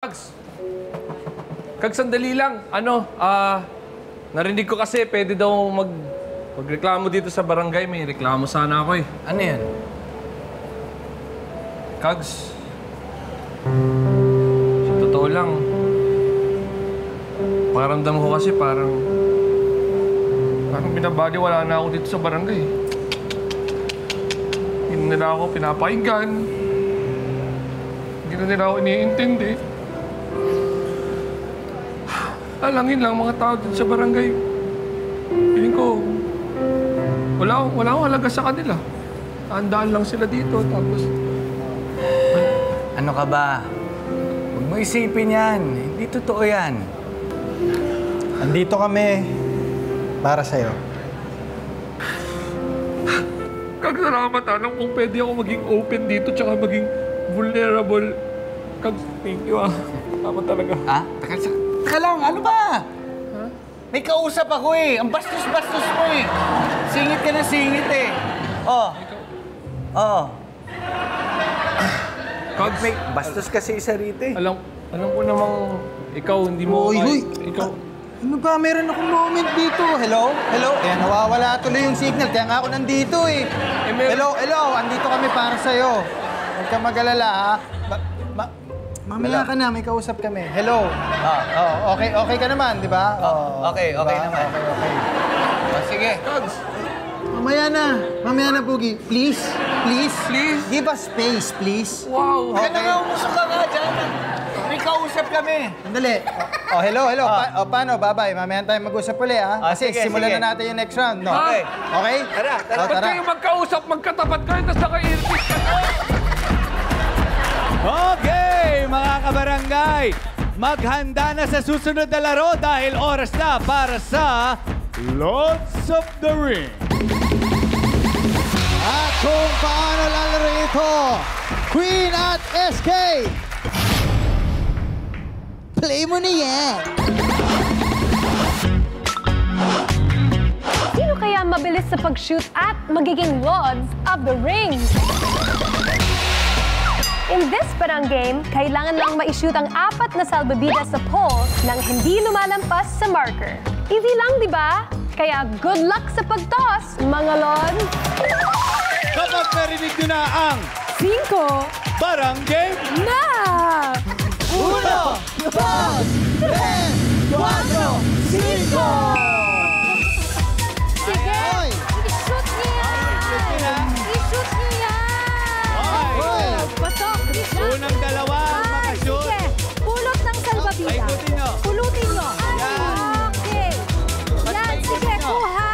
Kags, sandali lang. Narinig ko kasi pwede daw magreklamo dito sa barangay. May reklamo sana ako eh. Ano yan? Kags, sa totoo lang, pakiramdam ko kasi parang binabaliwala na ako dito sa barangay. Hindi nila ako pinapakinggan. Hindi na nila ako iniintindi. Alangin lang mga tao dito sa barangay. Piling ko, wala akong halaga sa kanila. Handaan lang sila dito, tapos... Ano ka ba? Huwag mo isipin yan. Hindi totoo yan. Andito kami para sa'yo. Kagsalamat, alam kung pwede ako maging open dito tsaka maging vulnerable. Thank you, Tama talaga. Ha? Teka lang, ano ba? Huh? May kausap ako eh. Ang bastos-bastos mo eh. Singit ka na singit eh. Oh. Oo. Kags, May bastos kasi isa rito eh. alam ko namang ikaw, hindi mo... Hoy! Ikaw... Ano ba? Meron akong moment dito. Hello? Hello? Eh, nawawala tuloy yung signal. Kaya nga ako nandito eh. Hello? Andito kami para sa'yo. Huwag ka mag-alala, ha? Mamaya ka na, may kausap kami. Hello? Okay ka naman, di ba? Okay naman. Okay. Sige. Kags, Mamaya na, Boogie. Please? Please? Give us space, please. wow! Kaya na nga, umusok ka nga dyan. May kausap kami. Sandali. Hello. Paano? Bye-bye. Mamaya tayo mag-usap ulit, ha? Kasi sige. simulan na natin yung next round, no? Okay. Okay? Tara. Ba't kayo magkausap, magkatapat kayo, tapos naka-earpiece ka? Okay, mga kabarangay, maghanda na sa susunod na laro dahil oras na para sa Lords of the Ring. At kung paano lalaro ito, Queen at SK, play mo na yan. Sino kaya mabilis sa pag-shoot at magiging Lords of the Ring? In this parang game, kailangan lang ma-shoot ang 4 na salbabidas sa pole nang hindi lumalampas sa marker. Easy lang, di ba? Kaya good luck sa pag-toss, mga Lord! Kapag narinig nyo na ang 5 Barang Game na! 1, 2, 3, 4, 5! Sige! Hoy! I-shoot niyo yan! I-shoot niyo yan! Hoy! Pasok! Unang dalawa ang makashoot. Sige! Pulot ng salbabida. Paikutin nyo. Pulutin nyo. Yan. Okay. Yan, sige. Kuha.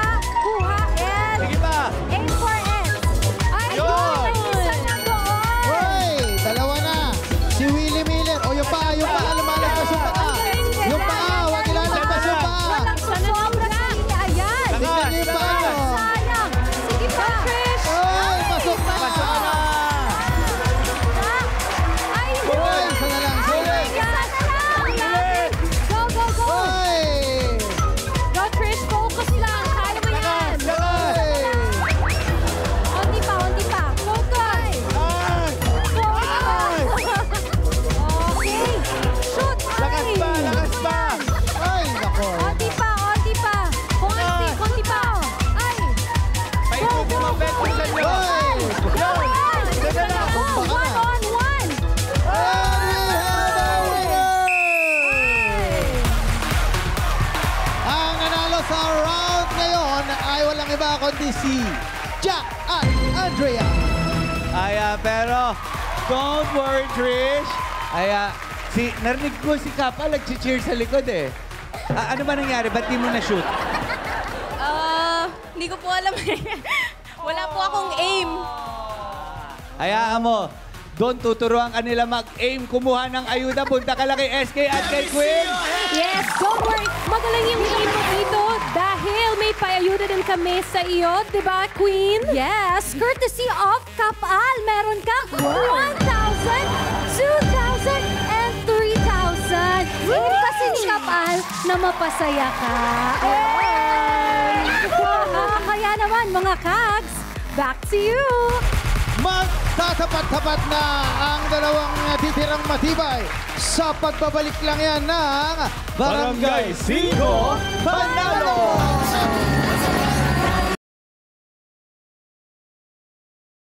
And Sige ba? aim for it. Ay, Yun. may isa na doon. Hoy! Dalawa na. Si Willie Miller. O, yung paa. Lumalagpas yung paa. Yung paa. Huwag ilalagpas yung paa. Walang sumobra sa linya. Ayan. Tignan niyo yung paa. Sayang. Sige pa. Trish. Hoy! Pasok na! Ay, Hoy! Isa na lang. Sige! Isa na lang. Go. Hoy! Go, Trish. Focus lang. Kaya mo yan. Hoy! Onti pa. Focus. Okay. Shoot. Lakas pa. Ay, nako. Onti pa. Konti pa. Ay. Paikutin mo, Bet, kung saan nyo. Hoy! Sige na. One on one. And we have a winner! Ang nanalo sa round ngayon ay walang iba kundi si Jack at Andrea. Pero don't worry, Trish. Narinig ko si Kappa nag-cheer sa likod eh. Ano ba nangyari? Ba't di mo na-shoot? Hindi ko po alam eh. Wala po akong aim. Hayaan mo. Doon tuturuan ka nila mag-aim, kumuha ng ayuda. Punta ka lang kay SK at kay Queen. Yes, don't worry. Magaling yung team mo dito dahil may paayuda din kami sa iyo, di ba, Queen? Yes, courtesy of Kapal. Meron kang 1,000, 2,000, and 3,000. Aim kasi ni Kapal na mapasaya ka. Ayan. Kaya naman, mga Kags, back to you. magtatapat-tapat na ang dalawang titirang matibay sa pagbabalik lang yan ng Barangay 5 Panalo!